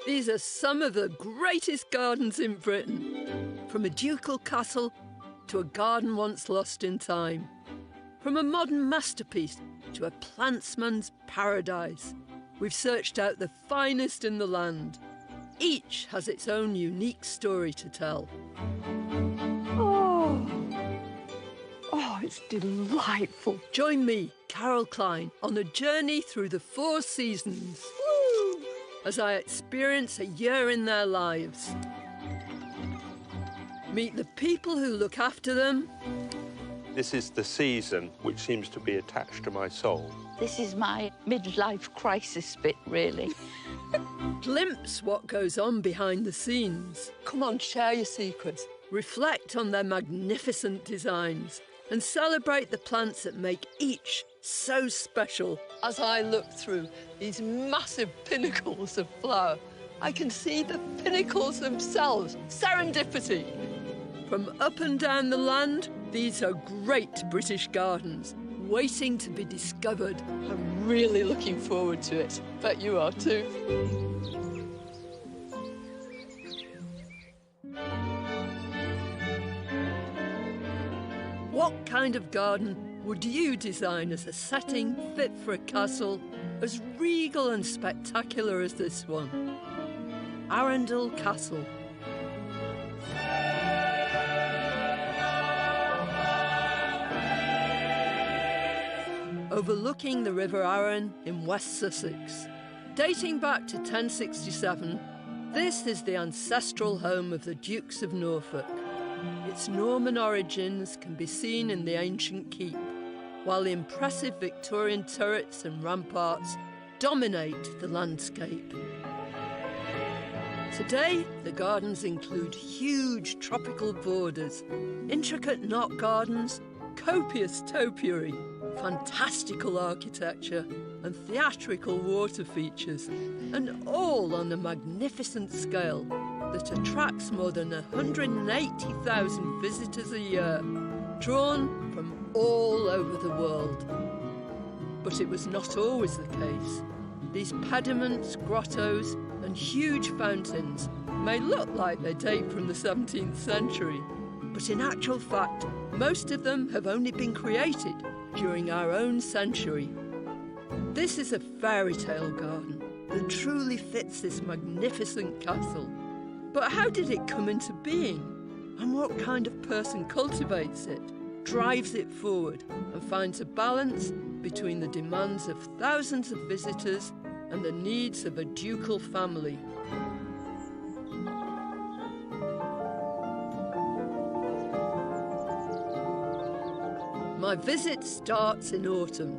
These are some of the greatest gardens in Britain. From a ducal castle to a garden once lost in time. From a modern masterpiece to a plantsman's paradise. We've searched out the finest in the land. Each has its own unique story to tell. Oh, it's delightful. Join me, Carol Klein, on a journey through the 4 seasons. Woo! As I experience a year in their lives. Meet the people who look after them. This is the season which seems to be attached to my soul. This is my midlife crisis bit, really. Glimpse what goes on behind the scenes. Come on, share your secrets. Reflect on their magnificent designs and celebrate the plants that make each so special. As I look through these massive pinnacles of flower, I can see the pinnacles themselves. Serendipity. From up and down the land, these are great British gardens, waiting to be discovered. I'm really looking forward to it. Bet you are too. What kind of garden would you design as a setting fit for a castle as regal and spectacular as this one? Arundel Castle. Overlooking the River Arun in West Sussex. Dating back to 1067, this is the ancestral home of the Dukes of Norfolk. Its Norman origins can be seen in the ancient keep, while the impressive Victorian turrets and ramparts dominate the landscape. Today, the gardens include huge tropical borders, intricate knot gardens, copious topiary, fantastical architecture and theatrical water features, and all on a magnificent scale that attracts more than 180,000 visitors a year, drawn from all over the world. But it was not always the case. These pediments, grottos and huge fountains may look like they date from the 17th century, but in actual fact, most of them have only been created during our own century. This is a fairy tale garden that truly fits this magnificent castle. But how did it come into being? And what kind of person cultivates it, drives it forward, and finds a balance between the demands of thousands of visitors and the needs of a ducal family? My visit starts in autumn.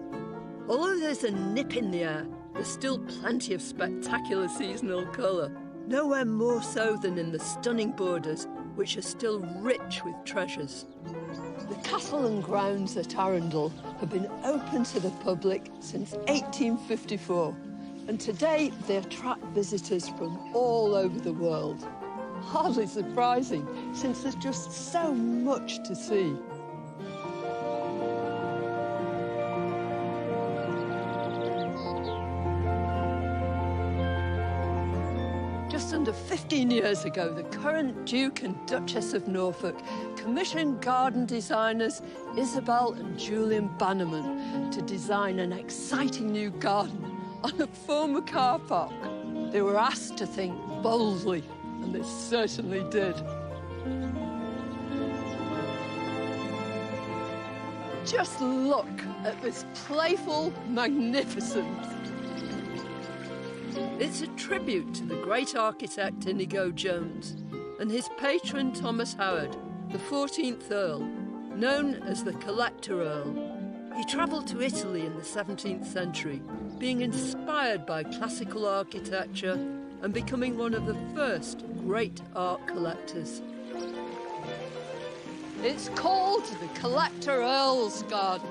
Although there's a nip in the air, there's still plenty of spectacular seasonal colour, nowhere more so than in the stunning borders, which are still rich with treasures. The castle and grounds at Arundel have been open to the public since 1854, and today they attract visitors from all over the world. Hardly surprising, since there's just so much to see. Just under 15 years ago, the current Duke and Duchess of Norfolk commissioned garden designers Isabel and Julian Bannerman to design an exciting new garden on a former car park. They were asked to think boldly, and they certainly did. Just look at this playful magnificence. It's a tribute to the great architect Inigo Jones and his patron Thomas Howard, the 14th Earl, known as the Collector Earl. He travelled to Italy in the 17th century, being inspired by classical architecture and becoming one of the first great art collectors. It's called the Collector Earl's Garden,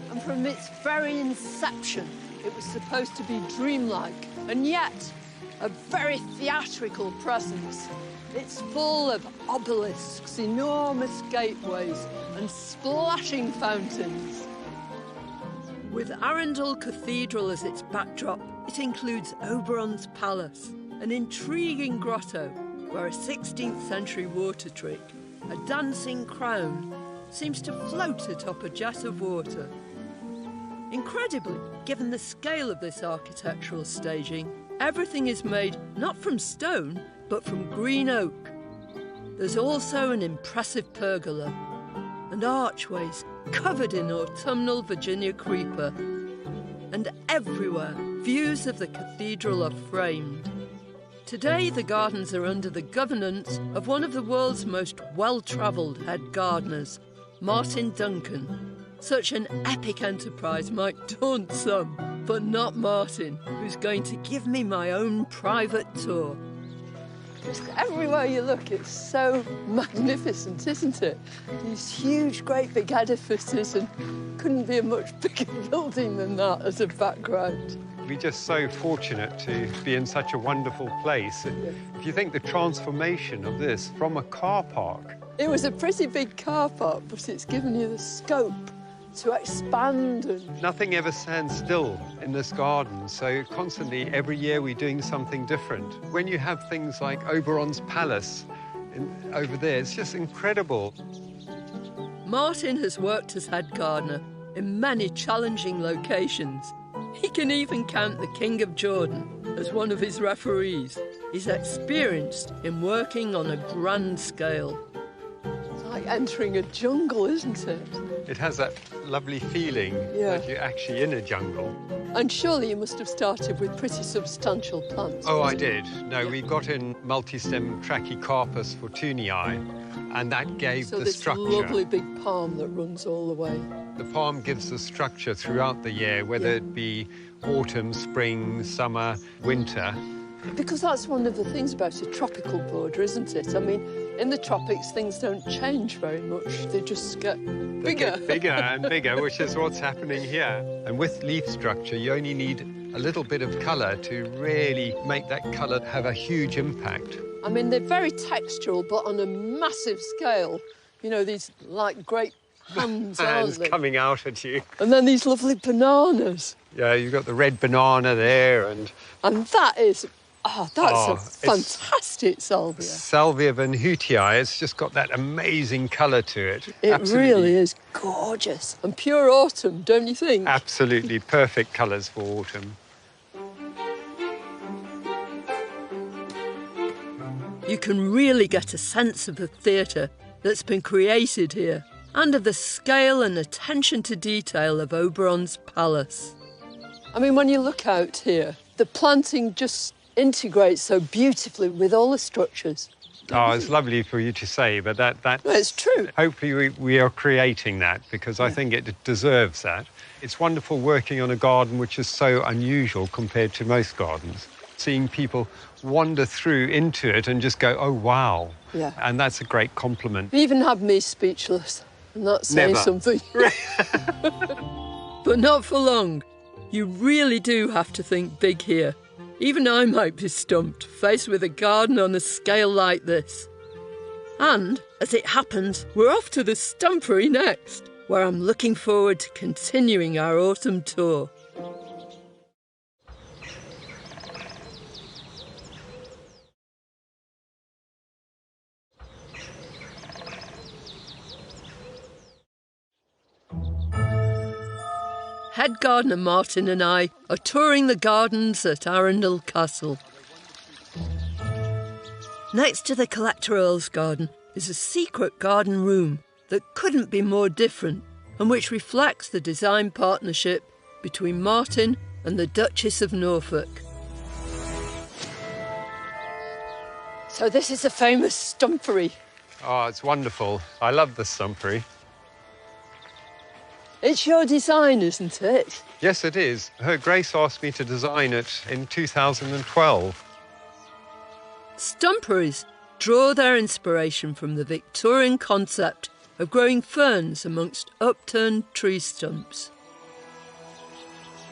and from its very inception, it was supposed to be dreamlike, and yet a very theatrical presence. It's full of obelisks, enormous gateways, and splashing fountains. With Arundel Cathedral as its backdrop, it includes Oberon's Palace, an intriguing grotto where a 16th century water trick, a dancing crown, seems to float atop a jet of water. Incredibly, given the scale of this architectural staging, everything is made not from stone, but from green oak. There's also an impressive pergola and archways covered in autumnal Virginia creeper. And everywhere, views of the cathedral are framed. Today, the gardens are under the governance of one of the world's most well-travelled head gardeners, Martin Duncan. Such an epic enterprise might daunt some, but not Martin, who's going to give me my own private tour. Just everywhere you look, it's so magnificent, isn't it? These huge, great big edifices, and couldn't be a much bigger building than that as a background. We're just so fortunate to be in such a wonderful place. If you think the transformation of this from a car park. It was a pretty big car park, but it's given you the scope to expand. And nothing ever stands still in this garden, so constantly, every year, we're doing something different. When you have things like Oberon's Palace over there, it's just incredible. Martin has worked as head gardener in many challenging locations. He can even count the King of Jordan as one of his referees. He's experienced in working on a grand scale. It's like entering a jungle, isn't it? It has that lovely feeling that you're actually in a jungle. And surely you must have started with pretty substantial plants. Oh, I did. No, we got in multi-stem Trachycarpus fortunii, and that gave the structure. So this lovely big palm that runs all the way. The palm gives the structure throughout the year, whether it be autumn, spring, summer, winter. Because that's one of the things about a tropical border, isn't it? I mean, in the tropics, things don't change very much. They just get bigger. They get bigger and bigger, which is what's happening here. And with leaf structure, you only need a little bit of colour to really make that colour have a huge impact. I mean, they're very textural, but on a massive scale. You know, these, like, great hands, aren't they? Coming out at you. And then these lovely bananas. Yeah, you've got the red banana there, and that is... Oh, that's a fantastic salvia. Salvia van Houtii. It's just got that amazing colour to it. It Absolutely. Really is gorgeous. And pure autumn, don't you think? Absolutely perfect colours for autumn. You can really get a sense of the theatre that's been created here and of the scale and attention to detail of Oberon's Palace. I mean, when you look out here, the planting just integrates so beautifully with all the structures. Oh, it's lovely for you to say, but that's... Well, it's true. Hopefully we are creating that, because I think it deserves that. It's wonderful working on a garden which is so unusual compared to most gardens. Seeing people wander through into it and just go, oh, wow. Yeah. And that's a great compliment. You even have me speechless, and that's saying something. But not for long. You really do have to think big here. Even I might be stumped, faced with a garden on a scale like this. And, as it happens, we're off to the stumpery next, where I'm looking forward to continuing our autumn tour. Head gardener Martin and I are touring the gardens at Arundel Castle. Next to the Collector Earl's garden is a secret garden room that couldn't be more different and which reflects the design partnership between Martin and the Duchess of Norfolk. So this is a famous stumpery. Oh, it's wonderful. I love the stumpery. It's your design, isn't it? Yes, it is. Her Grace asked me to design it in 2012. Stumperies draw their inspiration from the Victorian concept of growing ferns amongst upturned tree stumps.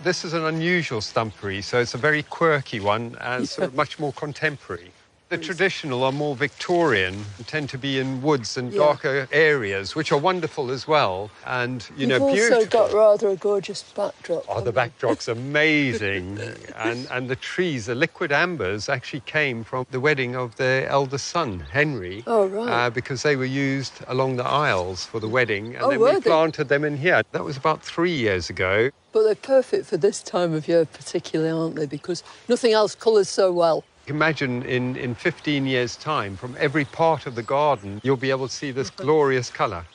This is an unusual stumpery, so it's a very quirky one and sort of much more contemporary. The traditional are more Victorian, tend to be in woods and darker areas, which are wonderful as well. And, You've beautiful. also got rather a gorgeous backdrop. Oh, the backdrop's amazing. and the trees, the liquid ambers, actually came from the wedding of their eldest son, Henry. Oh, right. Because they were used along the aisles for the wedding. And then were we they? planted them in here. That was about 3 years ago. But they're perfect for this time of year particularly, aren't they? Because nothing else colours so well. Imagine in 15 years' time, from every part of the garden, you'll be able to see this glorious colour.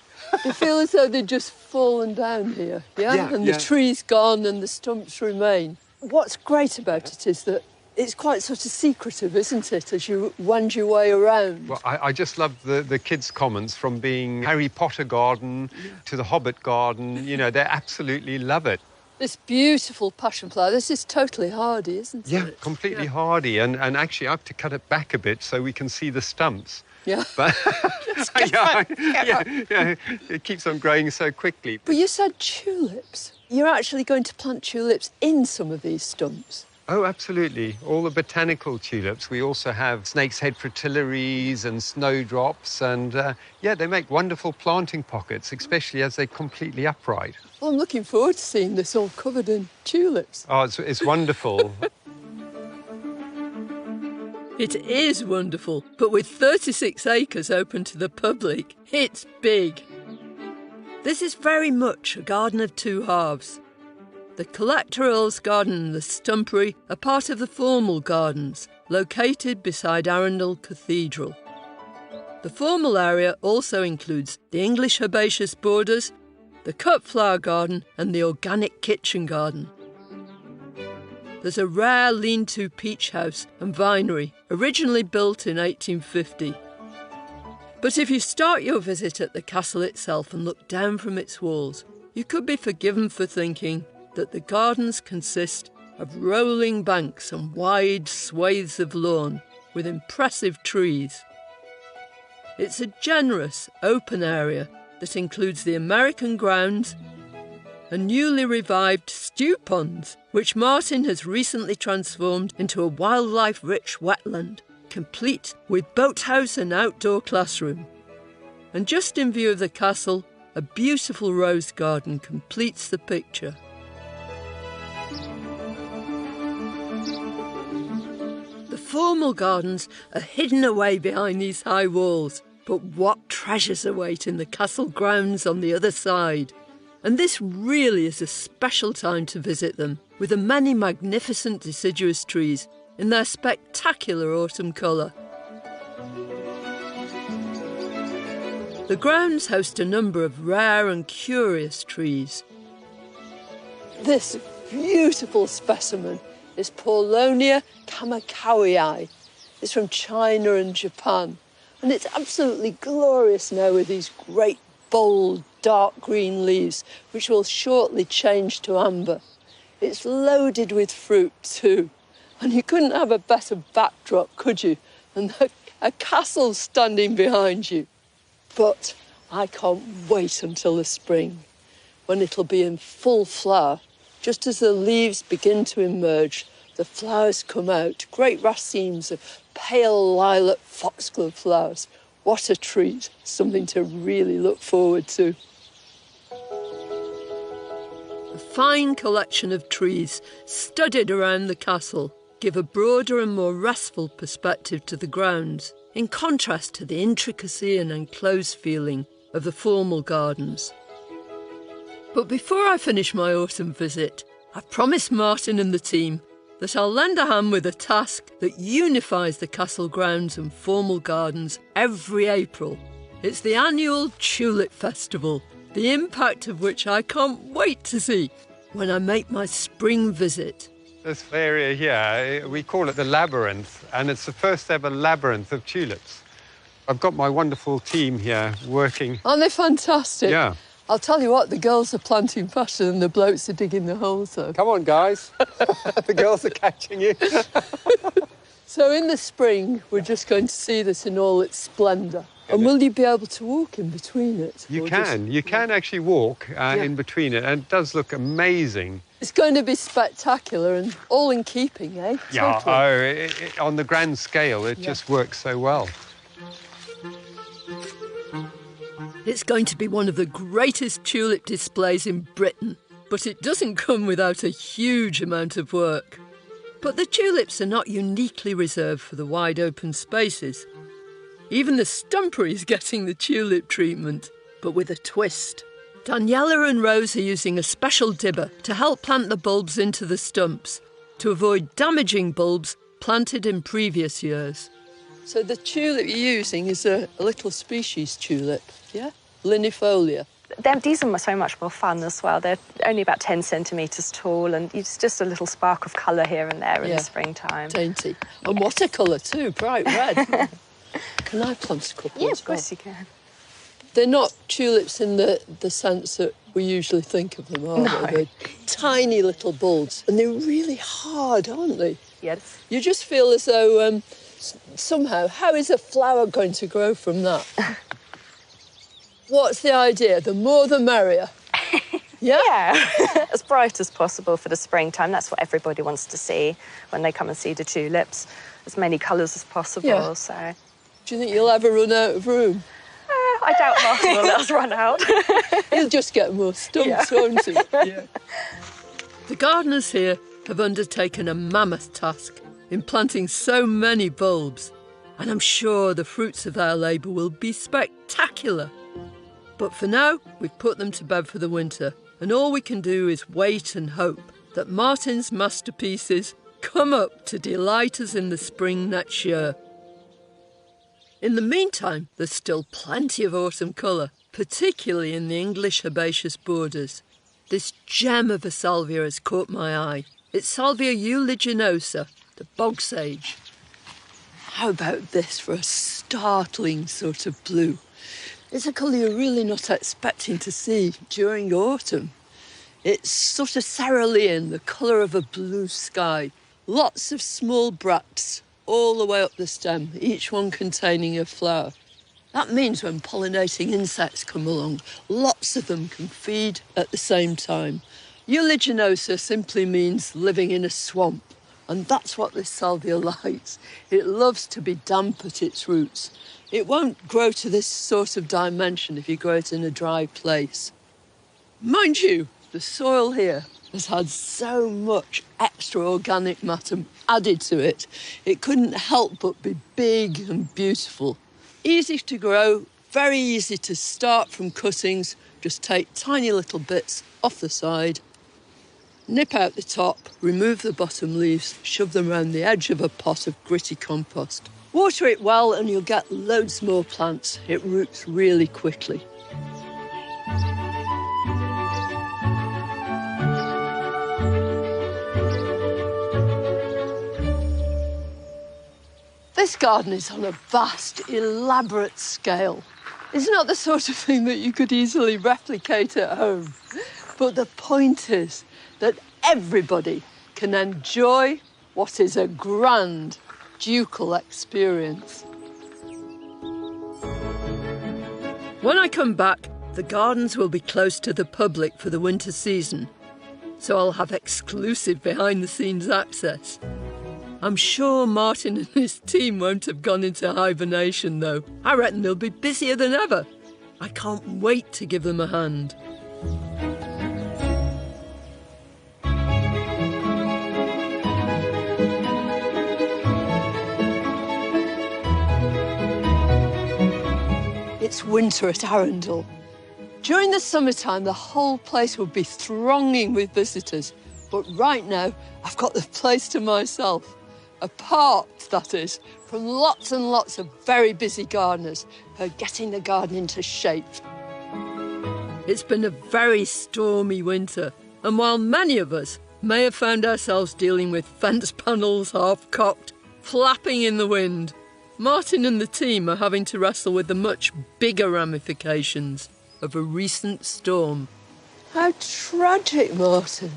You feel as though they'd just fallen down here, and the tree's gone and the stumps remain. What's great about it is that it's quite sort of secretive, isn't it, as you wend your way around? Well, I just love the kids' comments, from being Harry Potter garden to the Hobbit garden. They absolutely love it. This beautiful passion flower, this is totally hardy, isn't it? Yeah, completely hardy. And actually, I have to cut it back a bit so we can see the stumps. Yeah. But it keeps on growing so quickly. But you said tulips. You're actually going to plant tulips in some of these stumps. Oh, absolutely. All the botanical tulips. We also have snake's head fritillaries and snowdrops. And, they make wonderful planting pockets, especially as they're completely upright. Well, I'm looking forward to seeing this all covered in tulips. Oh, it's wonderful. It is wonderful, but with 36 acres open to the public, it's big. This is very much a garden of two halves. The Collector Earl's Garden and the Stumpery are part of the formal gardens, located beside Arundel Cathedral. The formal area also includes the English herbaceous borders, the cut flower garden and the organic kitchen garden. There's a rare lean-to peach house and vinery, originally built in 1850. But if you start your visit at the castle itself and look down from its walls, you could be forgiven for thinking that the gardens consist of rolling banks and wide swathes of lawn with impressive trees. It's a generous, open area that includes the American grounds and newly revived stew ponds, which Martin has recently transformed into a wildlife-rich wetland, complete with boathouse and outdoor classroom. And just in view of the castle, a beautiful rose garden completes the picture. The formal gardens are hidden away behind these high walls, but what treasures await in the castle grounds on the other side. And this really is a special time to visit them, with the many magnificent deciduous trees in their spectacular autumn colour. The grounds host a number of rare and curious trees. This beautiful specimen is Paulownia kamakawii. It's from China and Japan, and it's absolutely glorious now with these great, bold, dark green leaves, which will shortly change to amber. It's loaded with fruit too, and you couldn't have a better backdrop, could you? And a castle standing behind you. But I can't wait until the spring, when it'll be in full flower. Just as the leaves begin to emerge, the flowers come out, great racemes of pale lilac foxglove flowers. What a treat, something to really look forward to. A fine collection of trees studded around the castle give a broader and more restful perspective to the grounds, in contrast to the intricacy and enclosed feeling of the formal gardens. But before I finish my autumn visit, I've promised Martin and the team that I'll lend a hand with a task that unifies the castle grounds and formal gardens every April. It's the annual Tulip Festival, the impact of which I can't wait to see when I make my spring visit. This area here, we call it the labyrinth, and it's the first ever labyrinth of tulips. I've got my wonderful team here working. Aren't they fantastic? Yeah. I'll tell you what, the girls are planting faster than the blokes are digging the holes, though. Come on, guys. The girls are catching you. So in the spring, we're just going to see this in all its splendour. And will you be able to walk in between it? You can actually walk in between it, and it does look amazing. It's going to be spectacular and all in keeping, eh? Yeah, Totally. on the grand scale, it just works so well. It's going to be one of the greatest tulip displays in Britain, but it doesn't come without a huge amount of work. But the tulips are not uniquely reserved for the wide open spaces. Even the stumpery is getting the tulip treatment, but with a twist. Daniela and Rose are using a special dibber to help plant the bulbs into the stumps, to avoid damaging bulbs planted in previous years. So the tulip you're using is a little species tulip, yeah? Linifolia. These are so much more fun as well. They're only about 10 centimetres tall, and it's just a little spark of colour here and there in the springtime. Dainty. And watercolour too, bright red. Can I plant a couple? Yeah, of course you can. They're not tulips in the sense that we usually think of them, are they? They're tiny little bulbs, and they're really hard, aren't they? Yes. You just feel as though somehow, how is a flower going to grow from that? What's the idea? The more the merrier. Yeah. As bright as possible for the springtime. That's what everybody wants to see when they come and see the tulips. As many colours as possible. Yeah. So. Do you think you'll ever run out of room? I doubt Martin will let us run out. He'll just get more stumps, won't he? Yeah. The gardeners here have undertaken a mammoth task in planting so many bulbs, and I'm sure the fruits of their labour will be spectacular. But for now, we've put them to bed for the winter, and all we can do is wait and hope that Martin's masterpieces come up to delight us in the spring next year. In the meantime, there's still plenty of autumn colour, particularly in the English herbaceous borders. This gem of a salvia has caught my eye. It's Salvia uliginosa, the bog sage. How about this for a startling sort of blue? It's a colour you're really not expecting to see during autumn. It's sort of cerulean, the colour of a blue sky. Lots of small bracts all the way up the stem, each one containing a flower. That means when pollinating insects come along, lots of them can feed at the same time. Uliginosa simply means living in a swamp, and that's what this salvia likes. It loves to be damp at its roots. It won't grow to this sort of dimension if you grow it in a dry place. Mind you, the soil here has had so much extra organic matter added to it, it couldn't help but be big and beautiful. Easy to grow, very easy to start from cuttings. Just take tiny little bits off the side, nip out the top, remove the bottom leaves, shove them around the edge of a pot of gritty compost. Water it well and you'll get loads more plants. It roots really quickly. This garden is on a vast, elaborate scale. It's not the sort of thing that you could easily replicate at home. But the point is that everybody can enjoy what is a grand ducal experience. When I come back, the gardens will be closed to the public for the winter season, so I'll have exclusive behind-the-scenes access. I'm sure Martin and his team won't have gone into hibernation, though. I reckon they'll be busier than ever. I can't wait to give them a hand. It's winter at Arundel. During the summertime, the whole place would be thronging with visitors. But right now, I've got the place to myself. Apart, that is, from lots and lots of very busy gardeners who are getting the garden into shape. It's been a very stormy winter, and while many of us may have found ourselves dealing with fence panels half-cocked, flapping in the wind, Martin and the team are having to wrestle with the much bigger ramifications of a recent storm. How tragic, Martin.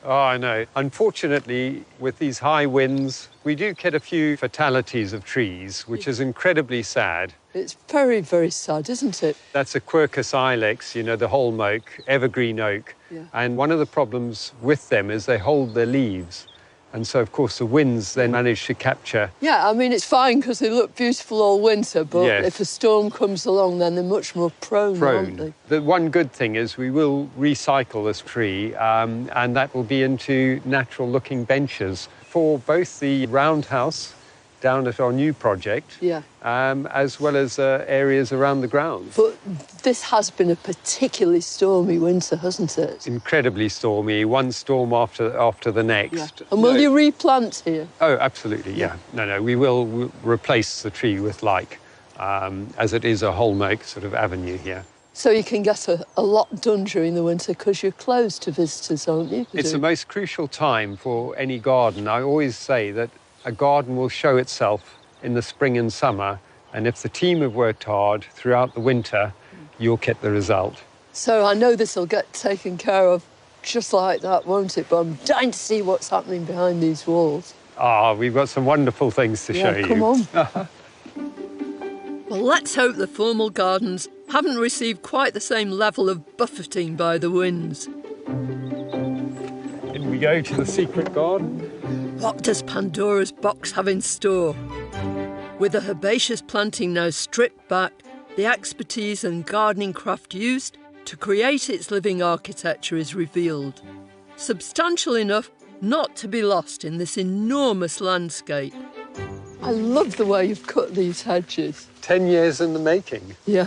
Oh, I know. Unfortunately, with these high winds, we do get a few fatalities of trees, which is incredibly sad. It's very, very sad, isn't it? That's a Quercus ilex, you know, the holm oak, evergreen oak. Yeah. And one of the problems with them is they hold their leaves. And so, of course, the winds then manage to capture. Yeah, I mean, it's fine because they look beautiful all winter, but Yes. if a storm comes along, then they're much more prone, aren't they? The one good thing is we will recycle this tree, and that will be into natural-looking benches for both the roundhouse down at our new project, Yeah. as well as areas around the grounds. But this has been a particularly stormy winter, hasn't it? Incredibly stormy, one storm after the next. Yeah. And will you replant here? Oh, absolutely, yeah. No, we will replace the tree with like, as it is a holm oak sort of avenue here. So you can get a lot done during the winter because you're closed to visitors, aren't you? It's the most crucial time for any garden. I always say that a garden will show itself in the spring and summer, and if the team have worked hard throughout the winter, you'll get the result. So I know this will get taken care of just like that, won't it? But I'm dying to see what's happening behind these walls. We've got some wonderful things to show you. Come on. Well, let's hope the formal gardens haven't received quite the same level of buffeting by the winds. In we go to the secret garden. What does Pandora's box have in store? With the herbaceous planting now stripped back, the expertise and gardening craft used to create its living architecture is revealed. Substantial enough not to be lost in this enormous landscape. I love the way you've cut these hedges. 10 years in the making. Yeah.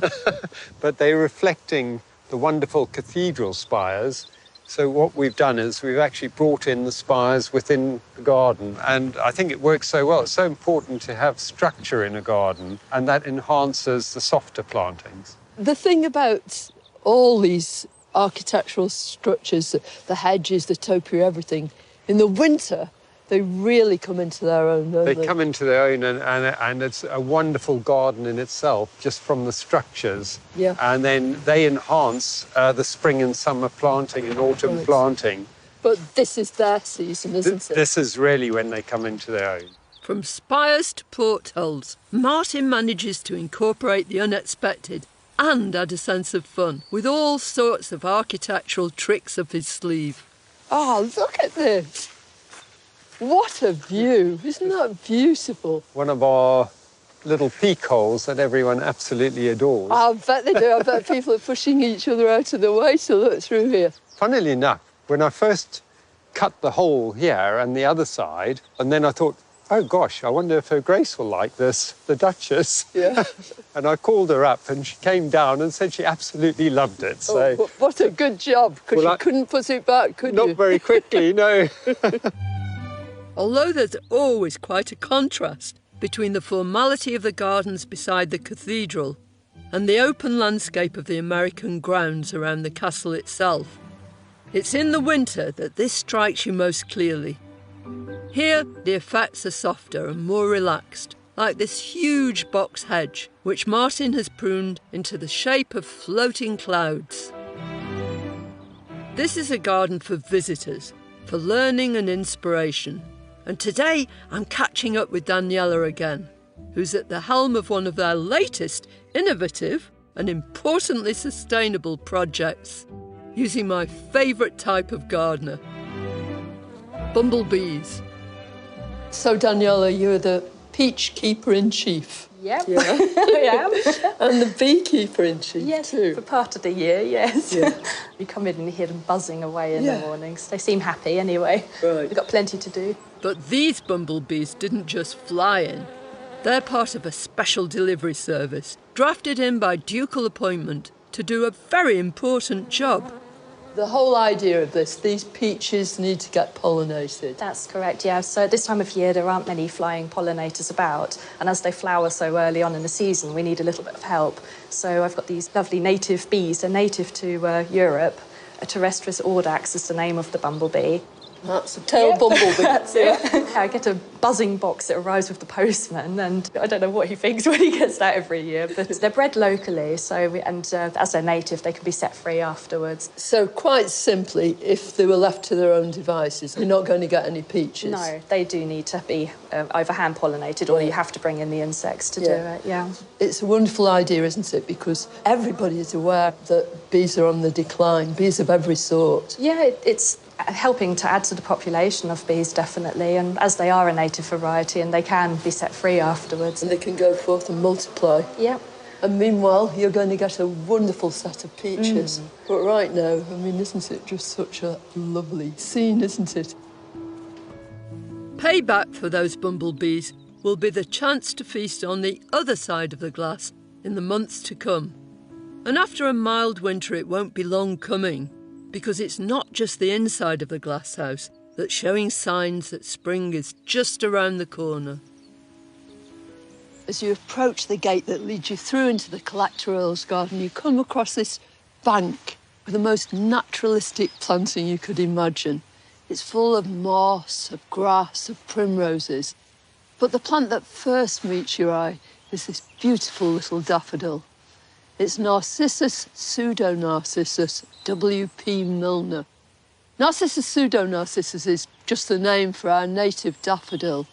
But they're reflecting the wonderful cathedral spires. So what we've done is we've actually brought in the spires within the garden, and I think it works so well. It's so important to have structure in a garden, and that enhances the softer plantings. The thing about all these architectural structures, the hedges, the topiary, everything, in the winter, they really come into their own, don't they? They come into their own, and it's a wonderful garden in itself, just from the structures. Yeah. And then they enhance the spring and summer planting and autumn planting. But this is their season, isn't it? This is really when they come into their own. From spires to portholes, Martin manages to incorporate the unexpected and add a sense of fun with all sorts of architectural tricks up his sleeve. Oh, look at this. What a view. Isn't that beautiful? One of our little peak holes that everyone absolutely adores. I bet they do. I bet people are pushing each other out of the way to look through here. Funnily enough, when I first cut the hole here and the other side, and then I thought, oh gosh, I wonder if Her Grace will like this, the Duchess. Yeah. And I called her up and she came down and said she absolutely loved it. So Oh, what a good job, because Well, you couldn't put it back, could you? not very quickly, no. Although there's always quite a contrast between the formality of the gardens beside the cathedral and the open landscape of the American grounds around the castle itself. It's in the winter that this strikes you most clearly. Here, the effects are softer and more relaxed, like this huge box hedge, which Martin has pruned into the shape of floating clouds. This is a garden for visitors, for learning and inspiration. And today, I'm catching up with Daniela again, who's at the helm of one of their latest innovative and importantly sustainable projects, using my favourite type of gardener, bumblebees. So, Daniela, you're the peach keeper-in-chief. Yep, Yeah. I am. And the beekeeper-in-chief, Yes, too. for part of the year, yes. Yeah. You come in and hear them buzzing away in Yeah. the mornings. They seem happy anyway. Right. We've got plenty to do. But these bumblebees didn't just fly in. They're part of a special delivery service, drafted in by ducal appointment to do a very important job. The whole idea of this, these peaches need to get pollinated. That's correct, yeah. So at this time of year, there aren't many flying pollinators about. And as they flower so early on in the season, we need a little bit of help. So I've got these lovely native bees. They're native to Europe. A terrestris audax is the name of the bumblebee. That's a tail bumblebee. That's it. I get a buzzing box that arrives with the postman, and I don't know what he thinks when he gets that every year, but they're bred locally, as they're native, they can be set free afterwards. So quite simply, if they were left to their own devices, they're not going to get any peaches? No, they do need to be either hand-pollinated or you have to bring in the insects to do it, yeah. It's a wonderful idea, isn't it? Because everybody is aware that bees are on the decline, bees of every sort. Yeah, it's helping to add to the population of bees, definitely, and as they are a native variety and they can be set free afterwards. And they can go forth and multiply. Yep. And meanwhile, you're going to get a wonderful set of peaches. But right now, I mean, isn't it just such a lovely scene, isn't it? Payback for those bumblebees will be the chance to feast on the other side of the glass in the months to come. And after a mild winter, it won't be long coming, because it's not just the inside of the glasshouse that's showing signs that spring is just around the corner. As you approach the gate that leads you through into the Collector Earl's garden, you come across this bank with the most naturalistic planting you could imagine. It's full of moss, of grass, of primroses. But the plant that first meets your eye is this beautiful little daffodil. It's Narcissus pseudonarcissus W.P. Milner. Narcissus pseudonarcissus is just the name for our native daffodil,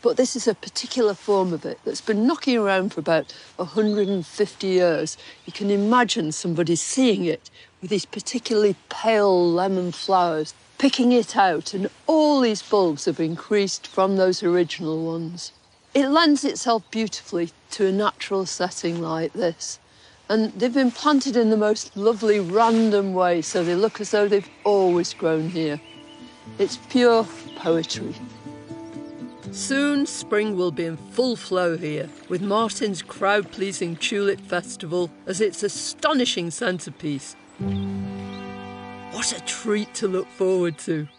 but this is a particular form of it that's been knocking around for about 150 years. You can imagine somebody seeing it with these particularly pale lemon flowers, picking it out, and all these bulbs have increased from those original ones. It lends itself beautifully to a natural setting like this. And they've been planted in the most lovely random way, so they look as though they've always grown here. It's pure poetry. Soon spring will be in full flow here, with Martin's crowd-pleasing Tulip Festival as its astonishing centrepiece. What a treat to look forward to.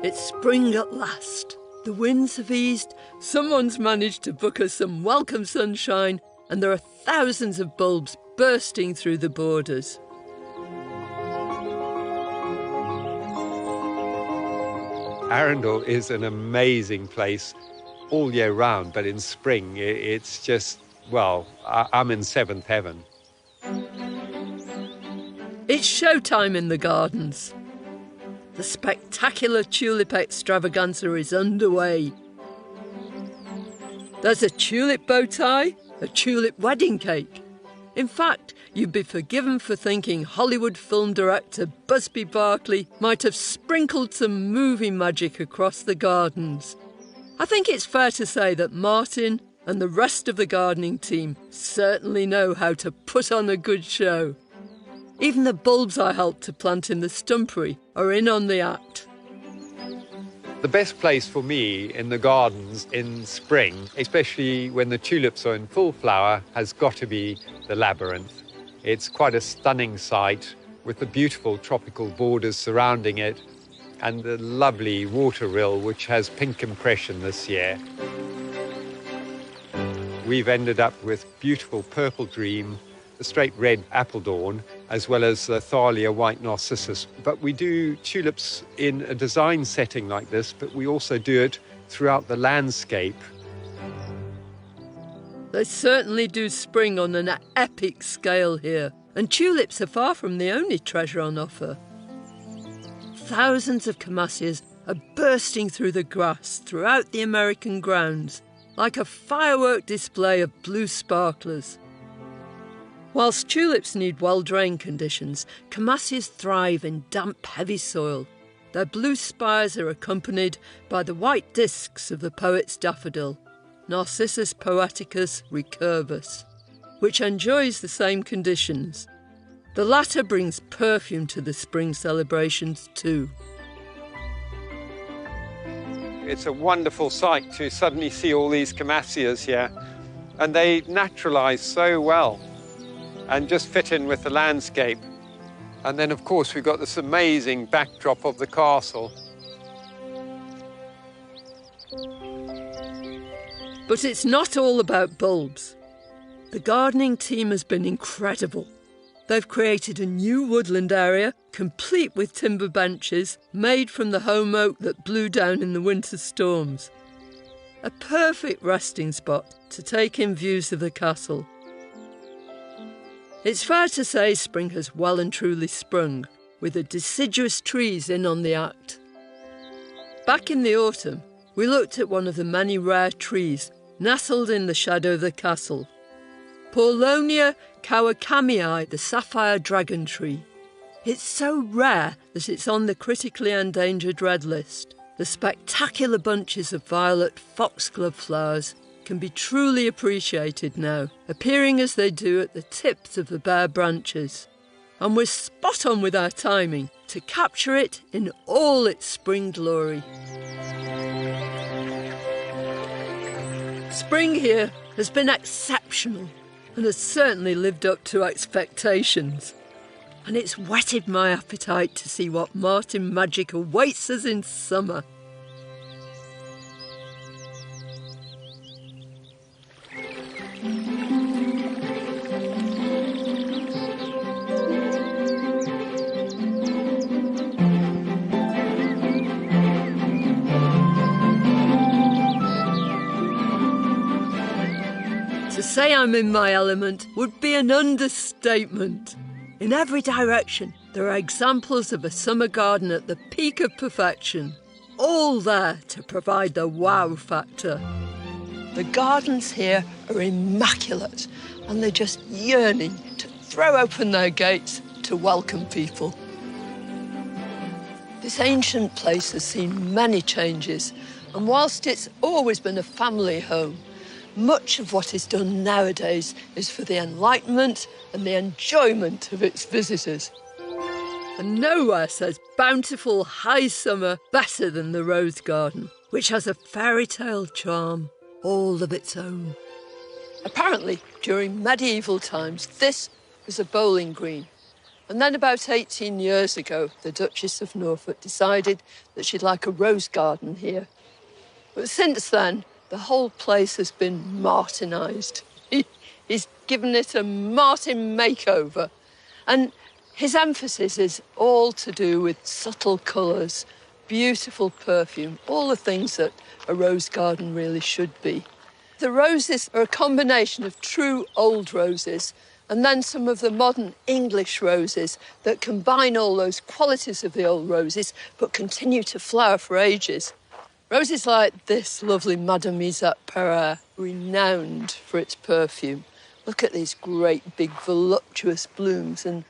It's spring at last. The winds have eased, someone's managed to book us some welcome sunshine, and there are thousands of bulbs bursting through the borders. Arundel is an amazing place all year round, but in spring it's just, well, I'm in seventh heaven. It's showtime in the gardens. The spectacular tulip extravaganza is underway. There's a tulip bow tie, a tulip wedding cake. In fact, you'd be forgiven for thinking Hollywood film director Busby Berkeley might have sprinkled some movie magic across the gardens. I think it's fair to say that Martin and the rest of the gardening team certainly know how to put on a good show. Even the bulbs I helped to plant in the stumpery are in on the act. The best place for me in the gardens in spring, especially when the tulips are in full flower, has got to be the labyrinth. It's quite a stunning sight with the beautiful tropical borders surrounding it and the lovely water rill which has pink impression this year. We've ended up with beautiful purple dream, the straight red appledorn, as well as the Thalia white narcissus. But we do tulips in a design setting like this, but we also do it throughout the landscape. They certainly do spring on an epic scale here, and tulips are far from the only treasure on offer. Thousands of camasias are bursting through the grass throughout the American grounds, like a firework display of blue sparklers. Whilst tulips need well-drained conditions, camasias thrive in damp, heavy soil. Their blue spires are accompanied by the white discs of the poet's daffodil, Narcissus poeticus recurvus, which enjoys the same conditions. The latter brings perfume to the spring celebrations too. It's a wonderful sight to suddenly see all these camasias here, and they naturalise so well and just fit in with the landscape. And then, of course, we've got this amazing backdrop of the castle. But it's not all about bulbs. The gardening team has been incredible. They've created a new woodland area, complete with timber benches made from the home oak that blew down in the winter storms. A perfect resting spot to take in views of the castle. It's fair to say spring has well and truly sprung, with the deciduous trees in on the act. Back in the autumn, we looked at one of the many rare trees nestled in the shadow of the castle. Paulownia Kawakamii, the sapphire dragon tree. It's so rare that it's on the critically endangered red list. The spectacular bunches of violet foxglove flowers can be truly appreciated now, appearing as they do at the tips of the bare branches. And we're spot on with our timing to capture it in all its spring glory. Spring here has been exceptional and has certainly lived up to expectations. And it's whetted my appetite to see what Martin magic awaits us in summer. To say I'm in my element would be an understatement. In every direction, there are examples of a summer garden at the peak of perfection, all there to provide the wow factor. The gardens here are immaculate, and they're just yearning to throw open their gates to welcome people. This ancient place has seen many changes, and whilst it's always been a family home, much of what is done nowadays is for the enlightenment and the enjoyment of its visitors. And nowhere says bountiful high summer better than the rose garden, which has a fairy tale charm all of its own. Apparently, during medieval times, this was a bowling green. And then about 18 years ago, the Duchess of Norfolk decided that she'd like a rose garden here. But since then, the whole place has been Martinised. He's given it a Martin makeover. And his emphasis is all to do with subtle colours, beautiful perfume, all the things that a rose garden really should be. The roses are a combination of true old roses and then some of the modern English roses that combine all those qualities of the old roses but continue to flower for ages. Roses like this lovely Madame Isaac Perret, renowned for its perfume. Look at these great big voluptuous blooms and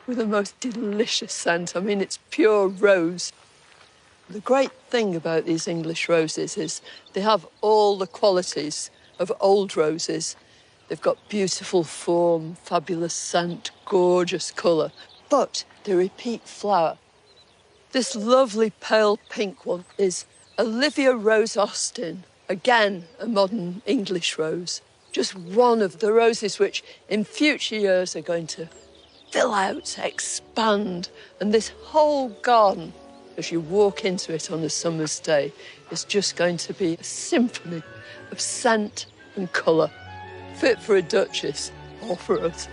with the most delicious scent. I mean, it's pure rose. The great thing about these English roses is they have all the qualities of old roses. They've got beautiful form, fabulous scent, gorgeous colour, but they repeat flower. This lovely pale pink one is Olivia Rose Austin, again a modern English rose. Just one of the roses which in future years are going to fill out, expand, and this whole garden, as you walk into it on a summer's day, is just going to be a symphony of scent and colour, fit for a duchess or for us.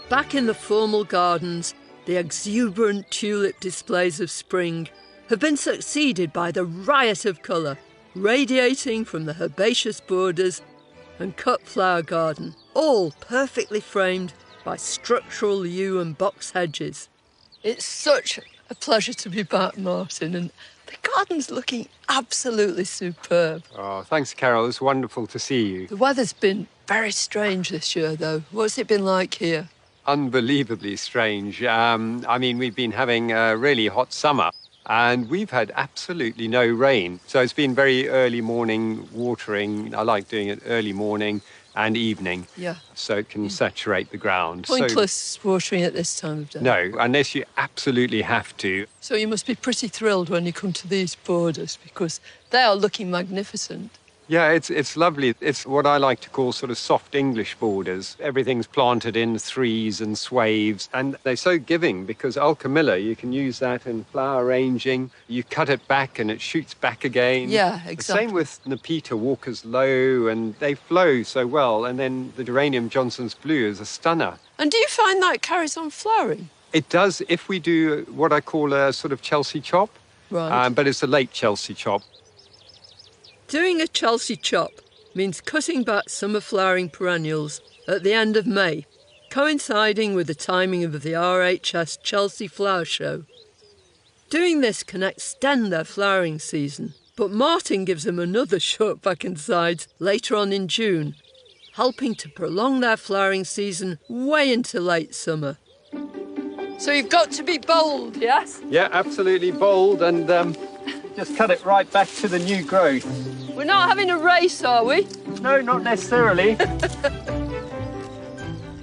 Back in the formal gardens, the exuberant tulip displays of spring have been succeeded by the riot of colour radiating from the herbaceous borders and cut flower garden, all perfectly framed by structural yew and box hedges. It's such a pleasure to be back, Martin, and the garden's looking absolutely superb. Oh, thanks, Carol. It's wonderful to see you. The weather's been very strange this year, though. What's it been like here? Unbelievably strange. I mean, we've been having a really hot summer and we've had absolutely no rain. So it's been very early morning watering. I like doing it early morning and evening. Yeah. So it can saturate the ground. Pointless watering at this time of day. No, unless you absolutely have to. So you must be pretty thrilled when you come to these borders because they are looking magnificent. Yeah, it's lovely. It's what I like to call sort of soft English borders. Everything's planted in threes and swaves, and they're so giving because Alchemilla, you can use that in flower arranging. You cut it back and it shoots back again. Yeah, exactly. The same with Nepeta, Walker's Low, and they flow so well. And then the geranium Johnson's Blue is a stunner. And do you find that carries on flowering? It does if we do what I call a sort of Chelsea chop, Right. but it's a late Chelsea chop. Doing a Chelsea chop means cutting back summer flowering perennials at the end of May, coinciding with the timing of the RHS Chelsea Flower Show. Doing this can extend their flowering season, but Martin gives them another shot back inside later on in June, helping to prolong their flowering season way into late summer. So you've got to be bold, yes? Yeah, absolutely bold, and just cut it right back to the new growth. We're not having a race, are we? No, not necessarily.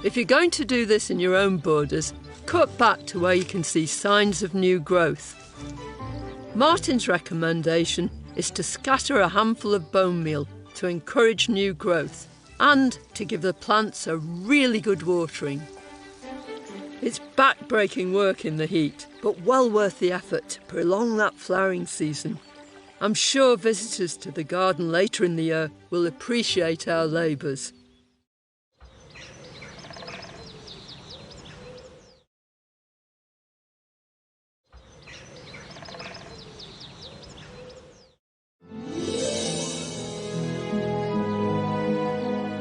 If you're going to do this in your own borders, cut back to where you can see signs of new growth. Martin's recommendation is to scatter a handful of bone meal to encourage new growth and to give the plants a really good watering. It's back-breaking work in the heat, but well worth the effort to prolong that flowering season. I'm sure visitors to the garden later in the year will appreciate our labours.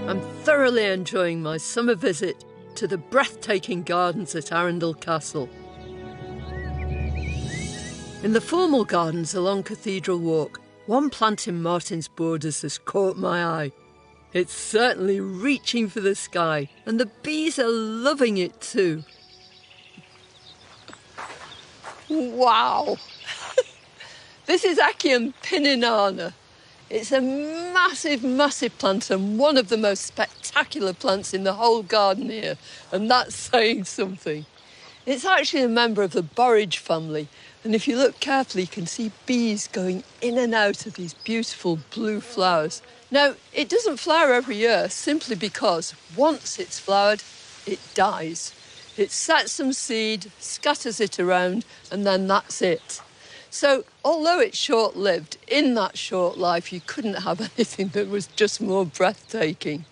I'm thoroughly enjoying my summer visit to the breathtaking gardens at Arundel Castle. In the formal gardens along Cathedral Walk, one plant in Martin's borders has caught my eye. It's certainly reaching for the sky, and the bees are loving it too. Wow! This is Achium pininana. It's a massive, massive plant and one of the most spectacular plants in the whole garden here, and that's saying something. It's actually a member of the borage family, and if you look carefully, you can see bees going in and out of these beautiful blue flowers. Now, it doesn't flower every year simply because once it's flowered, it dies. It sets some seed, scatters it around, and then that's it. So, although it's short-lived, in that short life, you couldn't have anything that was just more breathtaking.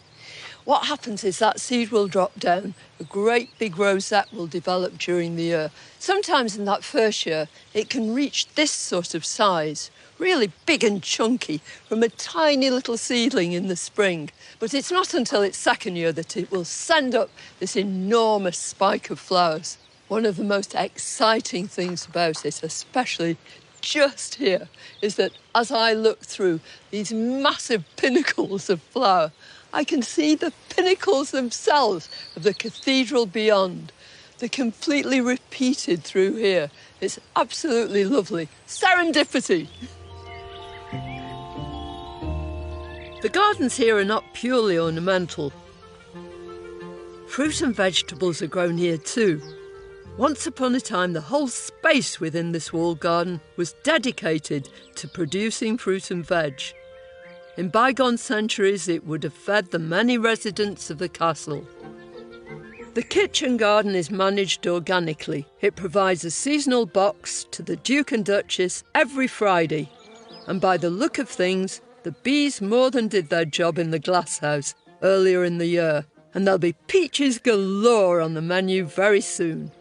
What happens is that seed will drop down, a great big rosette will develop during the year. Sometimes in that first year, it can reach this sort of size, really big and chunky, from a tiny little seedling in the spring. But it's not until its second year that it will send up this enormous spike of flowers. One of the most exciting things about it, especially just here, is that as I look through these massive pinnacles of flower, I can see the pinnacles themselves of the cathedral beyond. They're completely repeated through here. It's absolutely lovely. Serendipity. The gardens here are not purely ornamental. Fruit and vegetables are grown here too. Once upon a time, the whole space within this walled garden was dedicated to producing fruit and veg. In bygone centuries, it would have fed the many residents of the castle. The kitchen garden is managed organically. It provides a seasonal box to the Duke and Duchess every Friday. And by the look of things, the bees more than did their job in the glasshouse earlier in the year. And there'll be peaches galore on the menu very soon.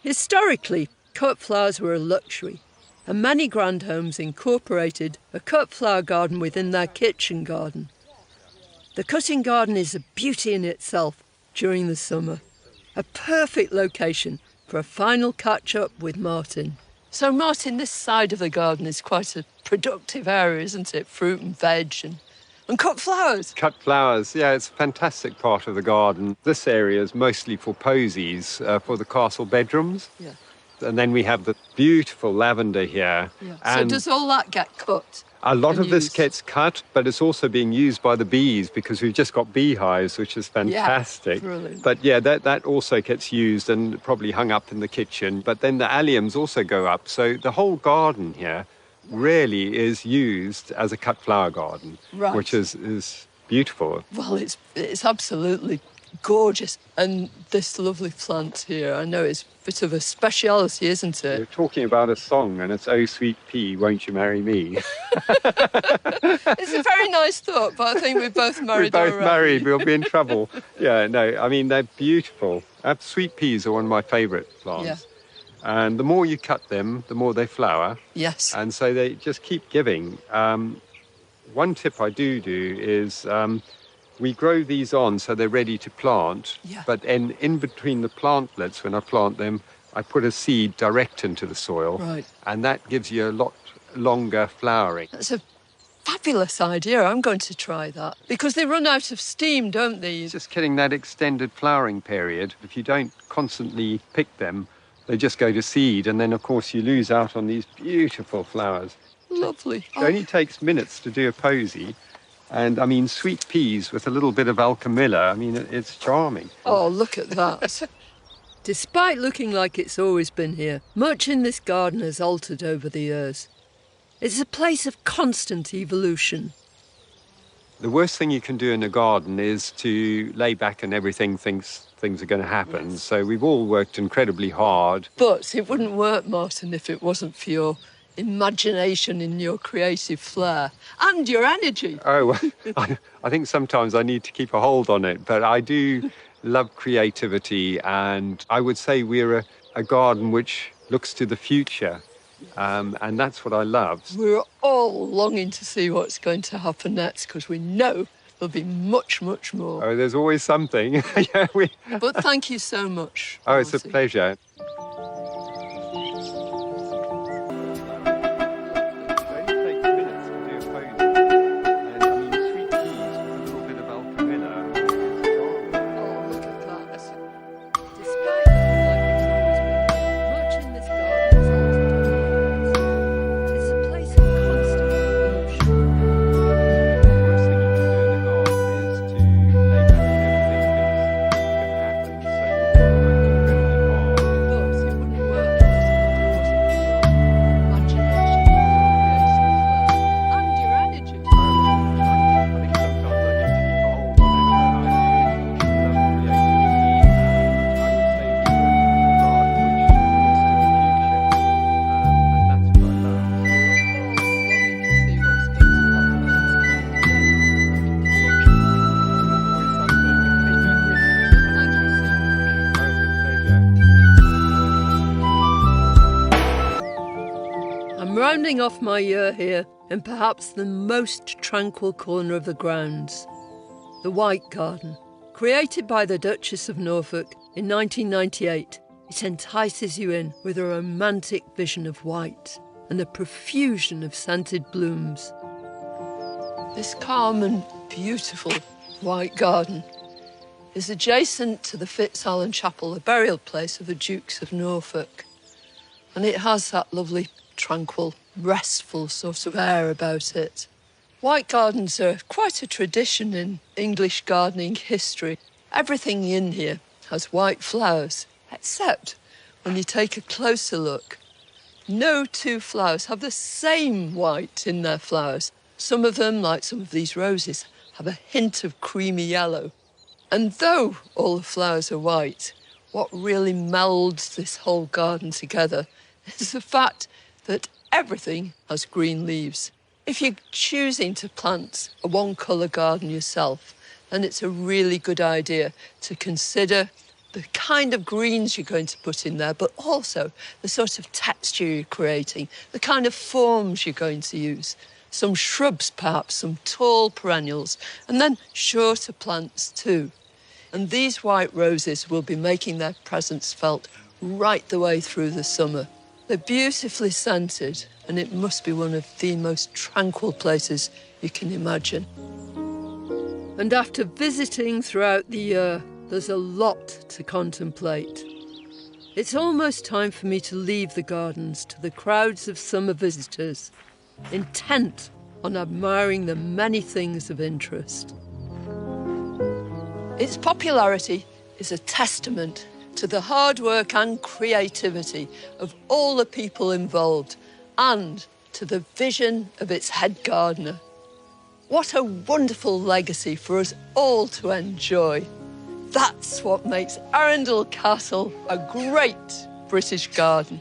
Historically, cut flowers were a luxury, and many grand homes incorporated a cut flower garden within their kitchen garden. The cutting garden is a beauty in itself during the summer, a perfect location for a final catch-up with Martin. So, Martin, this side of the garden is quite a productive area, isn't it? Fruit and veg and cut flowers. Cut flowers, yeah, it's a fantastic part of the garden. This area is mostly for posies, for the castle bedrooms. Yeah. And then we have the beautiful lavender here. Yeah. And So does all that get cut? a lot and of this used? gets cut, but it's also being used by the bees because we've just got beehives, which is fantastic. brilliant. But yeah, that also gets used and probably hung up in the kitchen. But then the alliums also go up. So the whole garden here really is used as a cut flower garden, Right. which is beautiful. Well, it's absolutely gorgeous. And this lovely plant here, I know it's a bit of a speciality, isn't We're it? talking about a song, and it's "Oh Sweet Pea, Won't You Marry Me?" It's a very nice thought, but I think we're both married We're both already. married, we'll be in trouble. Yeah, no, I mean, they're beautiful. Sweet peas are one of my favourite plants. Yeah. And the more you cut them, the more they flower. Yes. And so they just keep giving. One tip I do is we grow these on so they're ready to plant. Yeah. But in between the plantlets, when I plant them, I put a seed direct into the soil. Right. And that gives you a lot longer flowering. That's a fabulous idea. I'm going to try that. Because they run out of steam, don't they? It's just getting that extended flowering period. If you don't constantly pick them, they just go to seed. And then, of course, you lose out on these beautiful flowers. Lovely. It only takes minutes to do a posy. And, I mean, sweet peas with a little bit of alchemilla, I mean, it's charming. Oh, look at that. Despite looking like it's always been here, much in this garden has altered over the years. It's a place of constant evolution. The worst thing you can do in a garden is to lay back and everything thinks things are going to happen. Yes. So we've all worked incredibly hard. But it wouldn't work, Martin, if it wasn't for your imagination and your creative flair and your energy. Oh, I think sometimes I need to keep a hold on it, but I do love creativity, and I would say we're a garden which looks to the future, and that's what I love. We're all longing to see what's going to happen next because we know there'll be much, much more. Oh, there's always something. Yeah, But thank you so much. Oh, it's a Martin. pleasure. Oh, look at that. Despite looking like it's always been here, much in this garden has altered over the years. It's a place of constant evolution. But it wouldn't work if it wasn't for your imagination, your creative flair and your energy. Longing to see what's going to happen next. Thank you so much. I'm rounding off my year here in perhaps the most tranquil corner of the grounds, the White Garden. Created by the Duchess of Norfolk in 1998, it entices you in with a romantic vision of white and a profusion of scented blooms. This calm and beautiful White Garden is adjacent to the Fitzallen Chapel, the burial place of the Dukes of Norfolk. And it has that lovely, tranquil, restful sort of air about it. White gardens are quite a tradition in English gardening history. Everything in here has white flowers, except when you take a closer look. No two flowers have the same white in their flowers. Some of them, like some of these roses, have a hint of creamy yellow. And though all the flowers are white, what really melds this whole garden together is the fact that everything has green leaves. If you're choosing to plant a one-colour garden yourself, then it's a really good idea to consider the kind of greens you're going to put in there, but also the sort of texture you're creating, the kind of forms you're going to use. Some shrubs, perhaps, some tall perennials, and then shorter plants too. And these white roses will be making their presence felt right the way through the summer. They're beautifully scented, and it must be one of the most tranquil places you can imagine. And after visiting throughout the year, there's a lot to contemplate. It's almost time for me to leave the gardens to the crowds of summer visitors, intent on admiring the many things of interest. Its popularity is a testament to the hard work and creativity of all the people involved and to the vision of its head gardener. What a wonderful legacy for us all to enjoy. That's what makes Arundel Castle a great British garden.